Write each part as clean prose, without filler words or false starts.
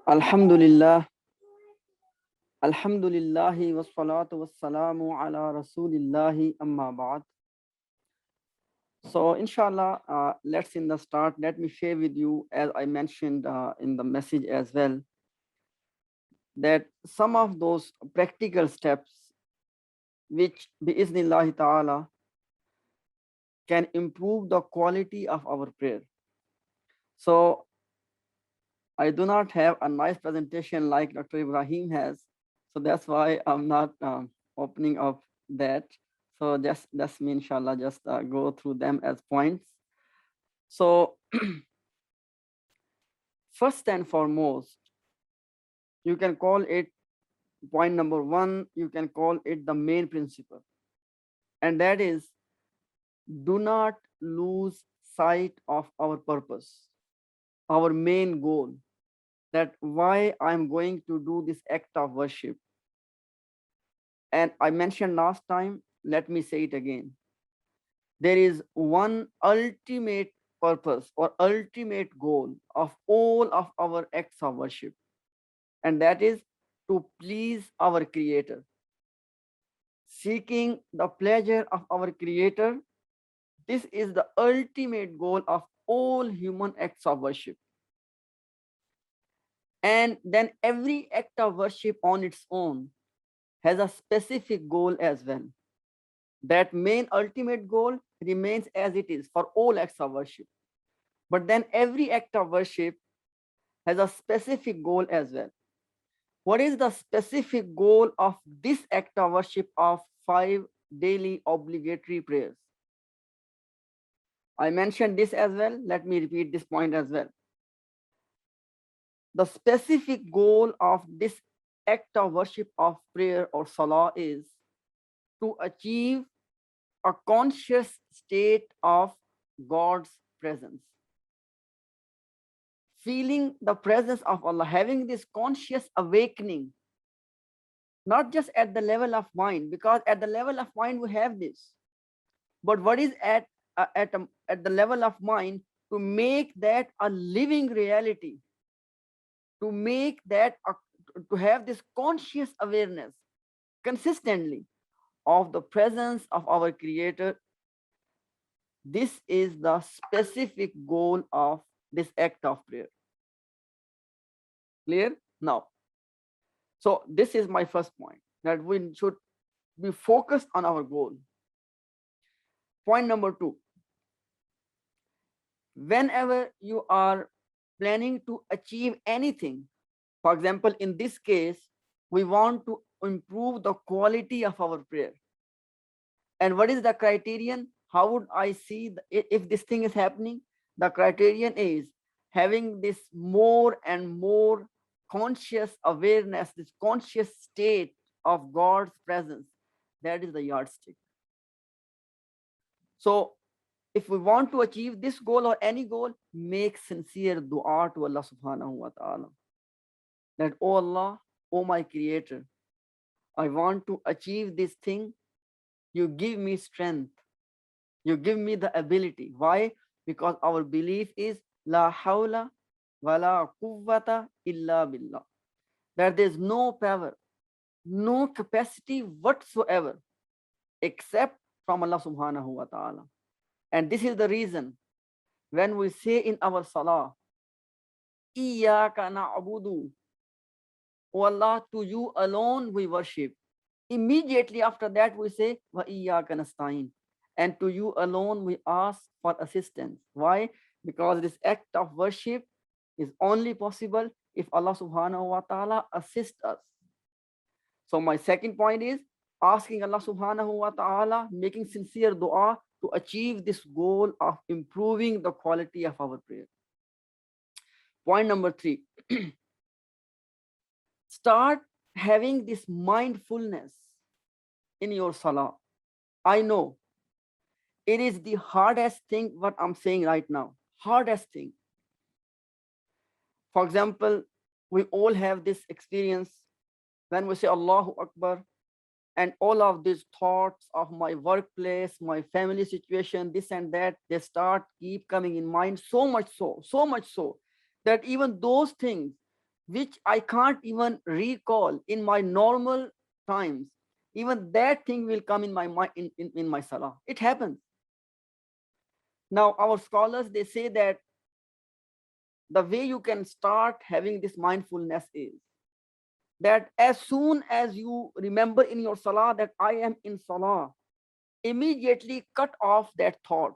Alhamdulillah, Alhamdulillahi wassalatu wassalamu ala Rasulillahi amma ba'd. So inshallah, let's in the start, let me share with you, as I mentioned in the message as well, that some of those practical steps which bi'iznillahi ta'ala can improve the quality of our prayer. So I do not have a nice presentation like Dr. Ibrahim has. So that's why I'm not opening up that. So just let's me inshallah just go through them as points. So first and foremost, you can call it point number one, you can call it the main principle. And that is, do not lose sight of our purpose, our main goal, that why I'm going to do this act of worship. And I mentioned last time, let me say it again. There is one ultimate purpose or ultimate goal of all of our acts of worship, and that is to please our Creator. Seeking the pleasure of our Creator, this is the ultimate goal of all human acts of worship. And then every act of worship on its own has a specific goal as well. That main ultimate goal remains as it is for all acts of worship. But then every act of worship has a specific goal as well. What is the specific goal of this act of worship of 5 daily obligatory prayers? I mentioned this as well. Let me repeat this point as well. The specific goal of this act of worship of prayer or salah is to achieve a conscious state of God's presence. Feeling the presence of Allah, having this conscious awakening, not just at the level of mind, because at the level of mind we have this, but what is at the level of mind, to make that a living reality, to make that to have this conscious awareness consistently of the presence of our Creator. This is the specific goal of this act of prayer. Clear? Now, so this is my first point, that we should be focused on our goal. Point number two, whenever you are planning to achieve anything, for example, in this case, we want to improve the quality of our prayer. And what is the criterion? How would I see if this thing is happening? The criterion is having this more and more conscious awareness, this conscious state of God's presence. That is the yardstick. So if we want to achieve this goal or any goal, make sincere dua to Allah subhanahu wa ta'ala. That, oh Allah, oh my Creator, I want to achieve this thing. You give me strength. You give me the ability. Why? Because our belief is la hawla wa la quwwata illa billah. That there is no power, no capacity whatsoever except from Allah subhanahu wa ta'ala. And this is the reason when we say in our salah, Iyyaka na'budu, O Allah, to you alone we worship. Immediately after that we say, Wa iyyaka nasta'in, and to you alone we ask for assistance. Why? Because this act of worship is only possible if Allah subhanahu wa ta'ala assists us. So my second point is asking Allah subhanahu wa ta'ala, making sincere dua to achieve this goal of improving the quality of our prayer. Point number three, start having this mindfulness in your salah. I know it is the hardest thing what I'm saying right now, hardest thing. For example, we all have this experience when we say Allahu Akbar, and all of these thoughts of my workplace, my family situation, this and that, they keep coming in mind, so much so that even those things which I can't even recall in my normal times. Even that thing will come in my mind in my salah. It happens. Now, our scholars, they say that the way you can start having this mindfulness is that as soon as you remember in your salah that I am in salah, immediately cut off that thought.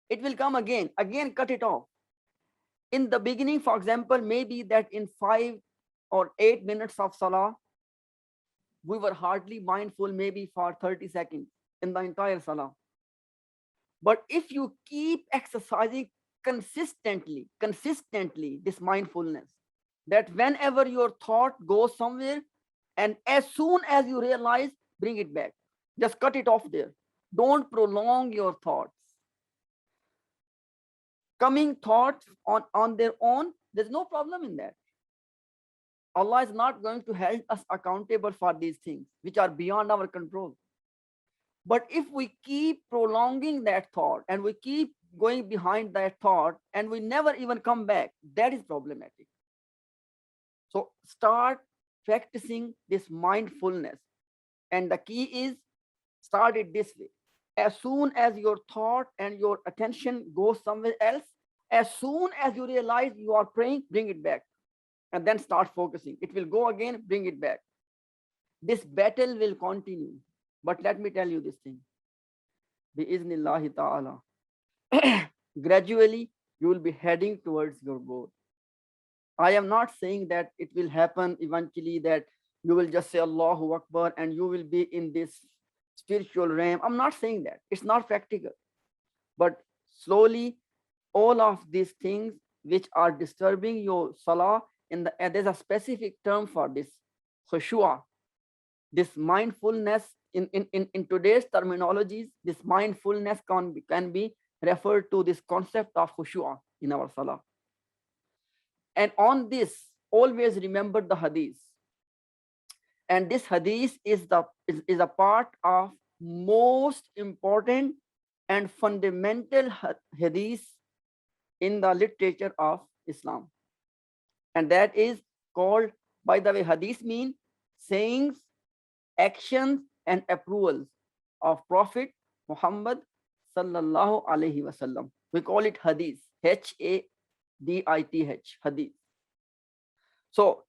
It will come again cut it off. In the beginning, for example, maybe that in 5 or 8 minutes of salah, we were hardly mindful maybe for 30 seconds in the entire salah. But if you keep exercising consistently this mindfulness, that whenever your thought goes somewhere, and as soon as you realize, bring it back. Just cut it off there. Don't prolong your thoughts. Coming thoughts on their own, there's no problem in that. Allah is not going to hold us accountable for these things which are beyond our control. But if we keep prolonging that thought and we keep going behind that thought and we never even come back, that is problematic. So start practicing this mindfulness. And the key is start it this way. As soon as your thought and your attention goes somewhere else, as soon as you realize you are praying, bring it back. And then start focusing. It will go again, bring it back. This battle will continue. But let me tell you this thing. Bi-iznillahi ta'ala. Gradually, you will be heading towards your goal. I am not saying that it will happen eventually, that you will just say Allahu Akbar and you will be in this spiritual realm. I'm not saying that. It's not practical. But slowly, all of these things which are disturbing your salah, and there's a specific term for this, khushua, this mindfulness. In today's terminologies, this mindfulness can be referred to this concept of khushua in our salah. And on this, always remember the hadith. And this hadith is a part of most important and fundamental hadith in the literature of Islam. And that is called, by the way, hadith mean sayings, actions, and approvals of Prophet Muhammad sallallahu alaihi wasallam. We call it hadith, Hadith, hadith. So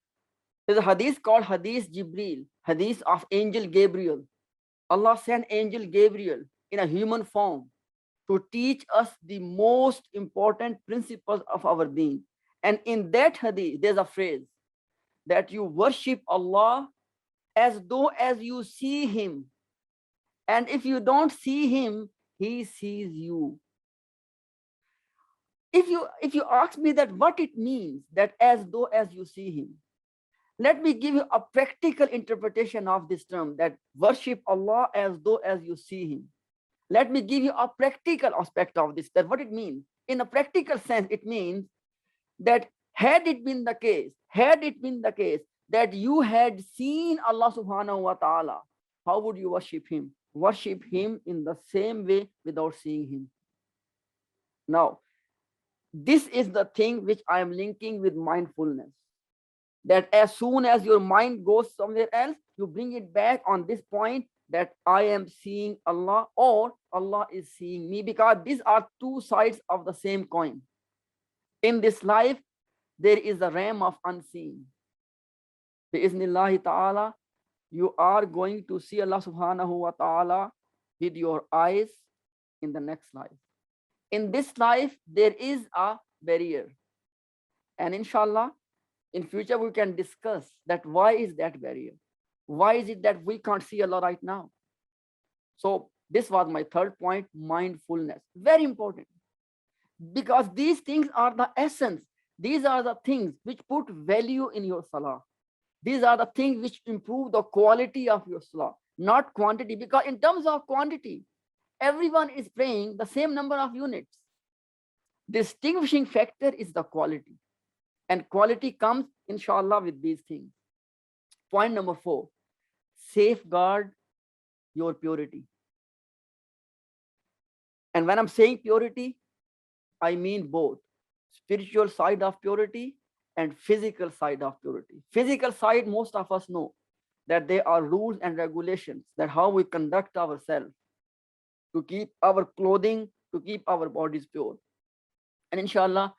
there's a hadith called Hadith Jibril, hadith of Angel Gabriel. Allah sent Angel Gabriel in a human form to teach us the most important principles of our deen. And in that hadith, there's a phrase that you worship Allah as though as you see him. And if you don't see him, he sees you. If you ask me that what it means, that as though as you see him, let me give you a practical interpretation of this term, that worship Allah as though as you see him. Let me give you a practical aspect of this, that what it means. In a practical sense, it means that had it been the case that you had seen Allah subhanahu wa ta'ala, how would you worship him? Worship him in the same way without seeing him. Now, this is the thing which I am linking with mindfulness. That as soon as your mind goes somewhere else, you bring it back on this point, that I am seeing Allah or Allah is seeing me, because these are two sides of the same coin. In this life, there is a realm of unseen. Bi-iznillahi ta'ala, you are going to see Allah subhanahu wa ta'ala with your eyes in the next life. In this life, there is a barrier. And inshallah, in future, we can discuss that why is that barrier? Why is it that we can't see Allah right now? So this was my third point, mindfulness. Very important. Because these things are the essence. These are the things which put value in your salah. These are the things which improve the quality of your salah, not quantity. Because in terms of quantity, everyone is praying the same number of units. Distinguishing factor is the quality. And quality comes, inshallah, with these things. Point number 4, safeguard your purity. And when I'm saying purity, I mean both spiritual side of purity and physical side of purity. Physical side, most of us know that there are rules and regulations that how we conduct ourselves to keep our clothing, to keep our bodies pure. And inshallah,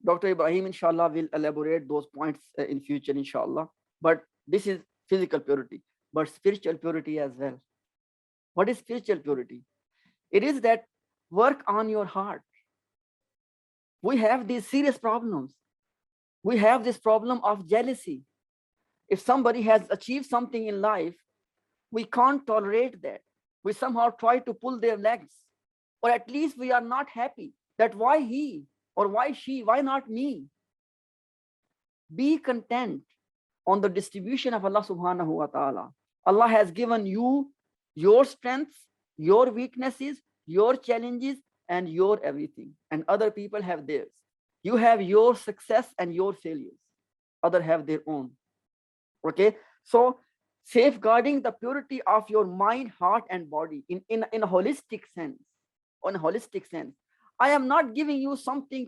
Dr. Ibrahim, inshallah, will elaborate those points in future, inshallah. But this is physical purity, but spiritual purity as well. What is spiritual purity? It is that work on your heart. We have these serious problems. We have this problem of jealousy. If somebody has achieved something in life, we can't tolerate that. We somehow try to pull their legs, or at least we are not happy that why he or why she, why not me? Be content on the distribution of Allah subhanahu wa ta'ala. Allah has given you your strengths, your weaknesses, your challenges, and your everything. And other people have theirs. You have your success and your failures. Others have their own. Okay, so safeguarding the purity of your mind, heart, and body in a holistic sense. On a holistic sense, I am not giving you something,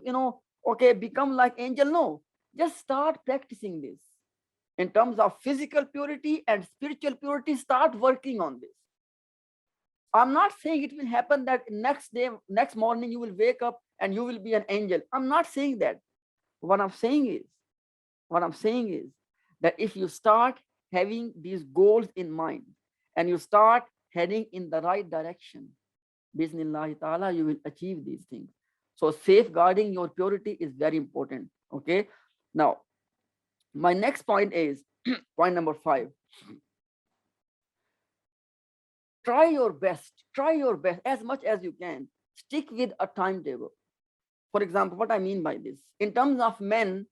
okay, become like angel. No, just start practicing this in terms of physical purity and spiritual purity. Start working on this. I'm not saying it will happen that next day, next morning, you will wake up and you will be an angel. I'm not saying that. What I'm saying is that if you start having these goals in mind and you start heading in the right direction, Bismillah ta'ala, you will achieve these things. So safeguarding your purity is very important. Okay. Now, my next point is point number 5. Try your best as much as you can. Stick with a timetable. For example, what I mean by this, in terms of men,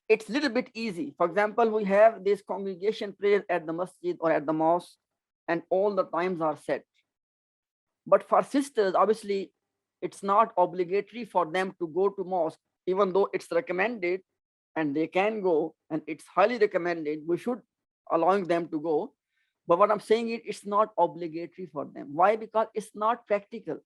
it's a little bit easy. For example, we have this congregation prayer at the masjid or at the mosque, and all the times are set. But for sisters, obviously, it's not obligatory for them to go to mosque, even though it's recommended and they can go, and it's highly recommended. We should allowing them to go. But what I'm saying is it's not obligatory for them. Why? Because it's not practical.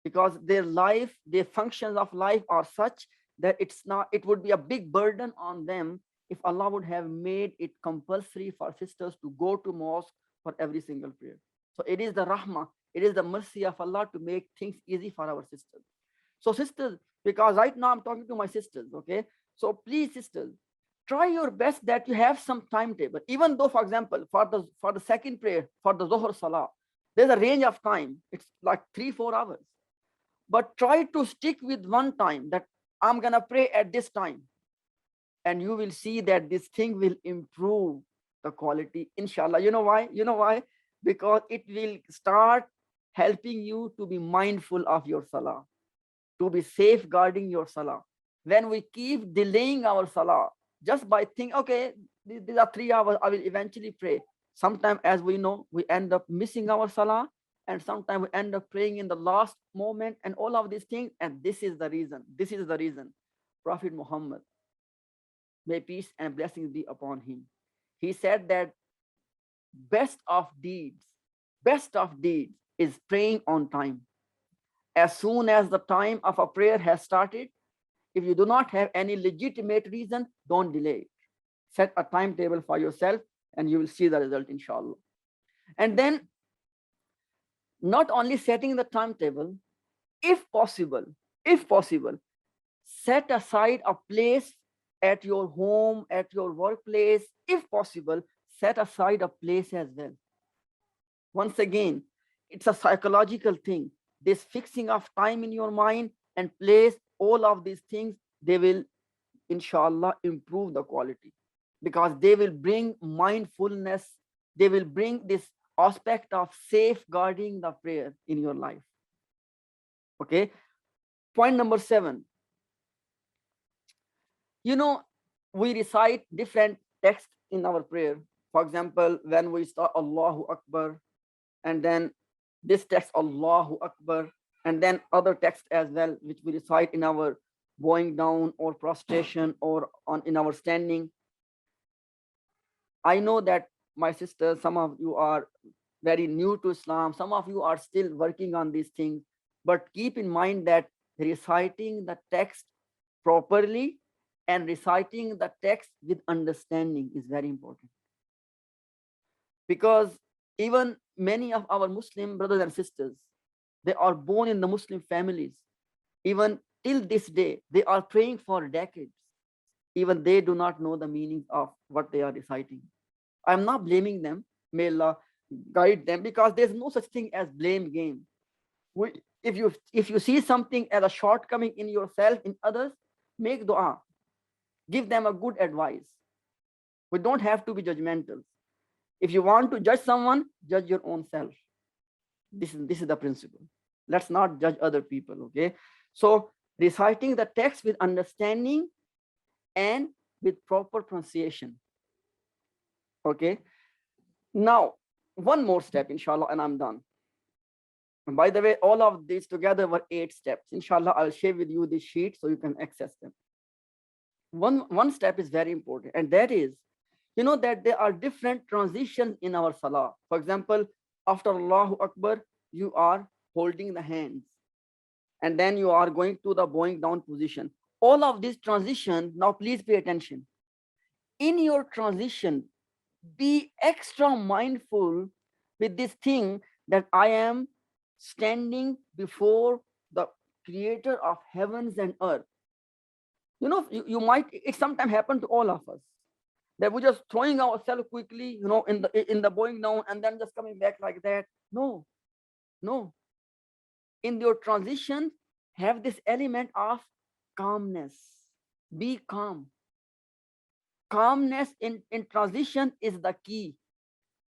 Because their life, their functions of life are such that it would be a big burden on them if Allah would have made it compulsory for sisters to go to mosque for every single prayer. So it is the rahmah, it is the mercy of Allah to make things easy for our sisters. So sisters, because right now I'm talking to my sisters, okay? So please, sisters, try your best that you have some timetable. Even though, for example, for the second prayer, for the Zohar Salah, there's a range of time. It's like 3-4 hours. But try to stick with one time that I'm gonna pray at this time. And you will see that this thing will improve the quality, inshallah. You know why? Because it will start helping you to be mindful of your salah, to be safeguarding your salah. When we keep delaying our salah, just by thinking, okay, these are 3 hours, I will eventually pray. Sometimes, as we know, we end up missing our salah, and sometimes we end up praying in the last moment and all of these things. And this is the reason. Prophet Muhammad, may peace and blessings be upon him, he said that best of deeds is praying on time. As soon as the time of a prayer has started, if you do not have any legitimate reason, don't delay it. Set a timetable for yourself and you will see the result, inshallah. And then not only setting the timetable, if possible, set aside a place at your home, at your workplace. If possible, set aside a place as well. Once again, it's a psychological thing. This fixing of time in your mind and place, all of these things, they will, inshallah, improve the quality, because they will bring mindfulness. They will bring this aspect of safeguarding the prayer in your life. Okay. Point number 7. We recite different texts in our prayer. For example, when we start Allahu Akbar, and then this text Allahu Akbar, and then other texts as well, which we recite in our bowing down or prostration or in our standing. I know that my sisters, some of you are very new to Islam, some of you are still working on these things, but keep in mind that reciting the text properly and reciting the text with understanding is very important. Because even many of our Muslim brothers and sisters, they are born in the Muslim families. Even till this day, they are praying for decades. Even they do not know the meaning of what they are reciting. I'm not blaming them. May Allah guide them, because there's no such thing as blame game. If you see something as a shortcoming in yourself, in others, make dua. Give them a good advice. We don't have to be judgmental. If you want to judge someone, judge your own self. This is the principle. Let's not judge other people, okay? So reciting the text with understanding and with proper pronunciation. Okay. Now, one more step, inshallah, and I'm done. And by the way, all of these together were 8 steps. Inshallah, I'll share with you this sheet so you can access them. One step is very important, and that is, you know, that there are different transitions in our salah. For example, after Allahu Akbar, you are holding the hands, and then you are going to the bowing down position. All of these transitions, now please pay attention. In your transition, be extra mindful with this thing that I am standing before the creator of heavens and earth. You know, you might, it sometimes happen to all of us, that we're just throwing ourselves quickly, you know, in the bowing down and then just coming back like that. No, no. In your transition, have this element of calmness. Be calm. Calmness in transition is the key.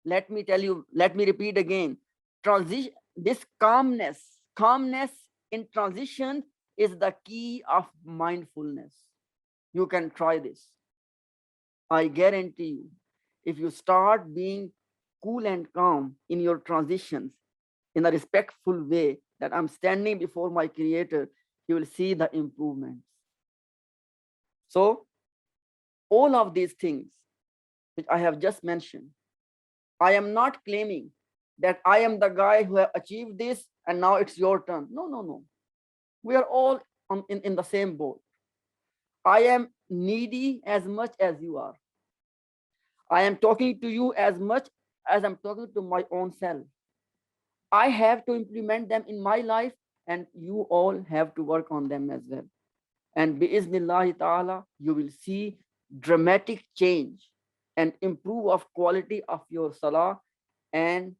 Let me tell you, let me repeat again. This calmness in transition is the key of mindfulness. You can try this. I guarantee you, if you start being cool and calm in your transitions in a respectful way, that I'm standing before my creator, you will see the improvements. So all of these things which I have just mentioned, I am not claiming that I am the guy who have achieved this and now it's your turn. No, no, no. We are all in the same boat. I am needy as much as you are. I am talking to you as much as I'm talking to my own self. I have to implement them in my life, and you all have to work on them as well. And bi'iznillahi ta'ala, you will see dramatic change and improve of quality of your salah. And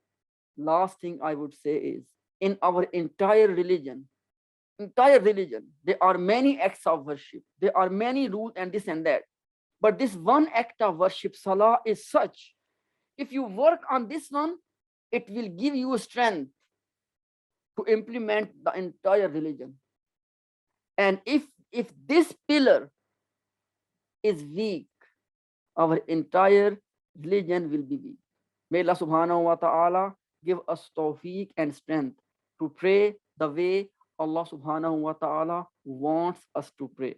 last thing I would say is, in our entire religion, there are many acts of worship. There are many rules and this and that. But this one act of worship, salah, is such. If you work on this one, it will give you strength to implement the entire religion. And if this pillar is weak, our entire religion will be weak. May Allah subhanahu wa ta'ala give us tawfiq and strength to pray the way Allah subhanahu wa ta'ala wants us to pray.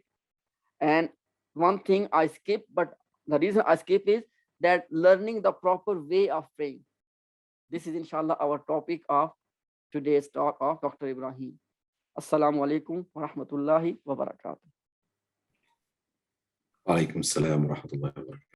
And one thing I skip, but the reason I skip is that learning the proper way of praying. This is inshallah our topic of today's talk of Dr. Ibrahim. Assalamu alaikum wa rahmatullahi wa barakatuh. Wa alaikum assalam wa rahmatullahi wa barakatuh.